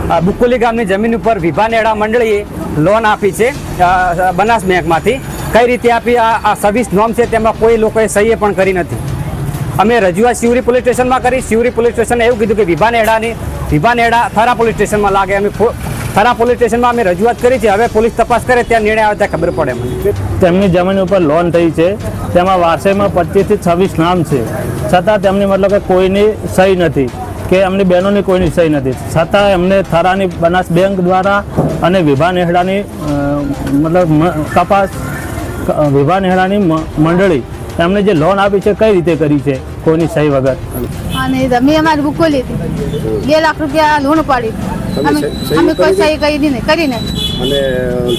બુકોલી ગામની જમીન ઉપર વિભા નેડા મંડળીએ લોન આપી છે બનાસ બેંકમાંથી. કઈ રીતે આપી આ સર્વિસ નોમ છે તેમાં કોઈ લોકોએ સહીએ પણ કરી નથી. અમે રજૂઆત શિવરી પોલીસ સ્ટેશનમાં કરી. શિવરી પોલીસ સ્ટેશને એવું કીધું કે વિભા નેડા થરા પોલીસ સ્ટેશનમાં લાગે. અમે થરા પોલીસ સ્ટેશનમાં અમે રજૂઆત કરી છે. હવે પોલીસ તપાસ કરે ત્યાં નિર્ણય આવે ત્યાં ખબર પડે મને. તેમની જમીન ઉપર લોન થઈ છે, તેમાં વારસાઈમાં 25 થી 26 નામ છે, છતાં તેમની મતલબ કે કોઈની સહી નથી કે એમની બહેનોની કોઈની સહી નથી. છતાં એમને થરાની બનાસ બેંક દ્વારા અને વિભા નેહડાની મતલબ કપાસ વિભા નેહડાની મંડળી એમને જે લોન આપી છે કઈ રીતે કરી છે કોઈની સહી વગર. અને જમીન અમારી બુકોલી હતી, 2 લાખ રૂપિયા લોન પાડી. અમે કોઈ સહી કરી નહીં. અને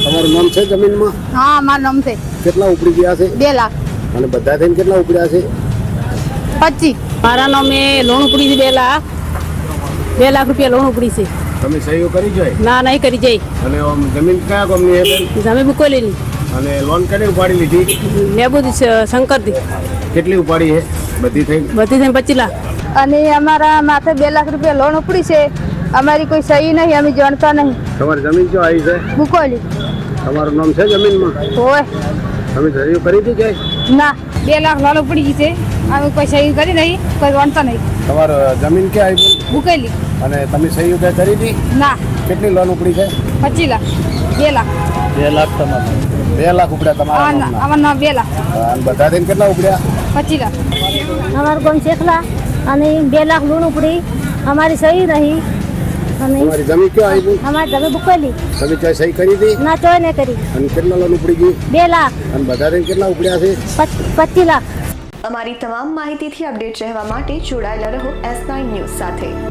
તમારું નામ છે જમીનમાં? હા, મારું નામ છે. કેટલા ઉપડી ગયા છે? 2 લાખ. અને બધા થઈને કેટલા ઉપડ્યા છે? 25. મારા નામે લોન ઉપડી છે 2 લાખ. 2 લાખ રૂપિયા લોન ઉપડી છે. તમે સહીઓ કરી જોઈ? ના, નહીં કરી જઈ. અને જમીન કયા ગામની છે? જમીન બુકોલીની. અને લોન કને ઉપાડી લીધી? લેબુદી શંકરથી. કેટલી ઉપાડી છે? બધી થઈ 25 લાખ. અને અમારા માથે 2 લાખ રૂપિયા લોન ઉપડી છે. અમારી કોઈ સહી નહીં, અમે જાણતા નહીં. તમારી જમીન ક્યાં આવી છે? બુકોલી. તમારું નામ છે જમીનમાં? હોય. તમે સહીઓ કરી હતી કે? ના, 2 લાખ લોન ઉપડી ગઈ છે. અમે કોઈ સહી કરી નહીં, કોઈ જાણતા નહીં. તમારી જમીન ક્યાં આવી? બુકોલી. અને તમે સહીઓ ક્યાં કરી હતી? ના. કેટલી લોન ઉપડી છે? 25 લાખ. 2 લાખ. 2 લાખ તમારા. 2 લાખ ઉપડ્યા તમારા નામના. અમારું નામ 2 લાખ. અને બધા થઈને કેટલા ઉપડ્યા? 25 લાખ. અમારું ગામ શેખલા અને 2 લાખ લોન ઉપડી. અમારી સહી નહીં. અને તમારી જમીન ક્યાં આવી? અમારી તમે બુકોલી. તમે ક્યાં સહી કરી હતી? ના, ચોય ને કરી. અને કેટલા લોન ઉપડી ગઈ? 2 લાખ. અને બધા થઈને કેટલા ઉપડ્યા છે? 25 લાખ. અમારી તમામ માહિતીથી અપડેટ રહેવા માટે જોડાયેલા રહો S9 ન્યૂઝ સાથે.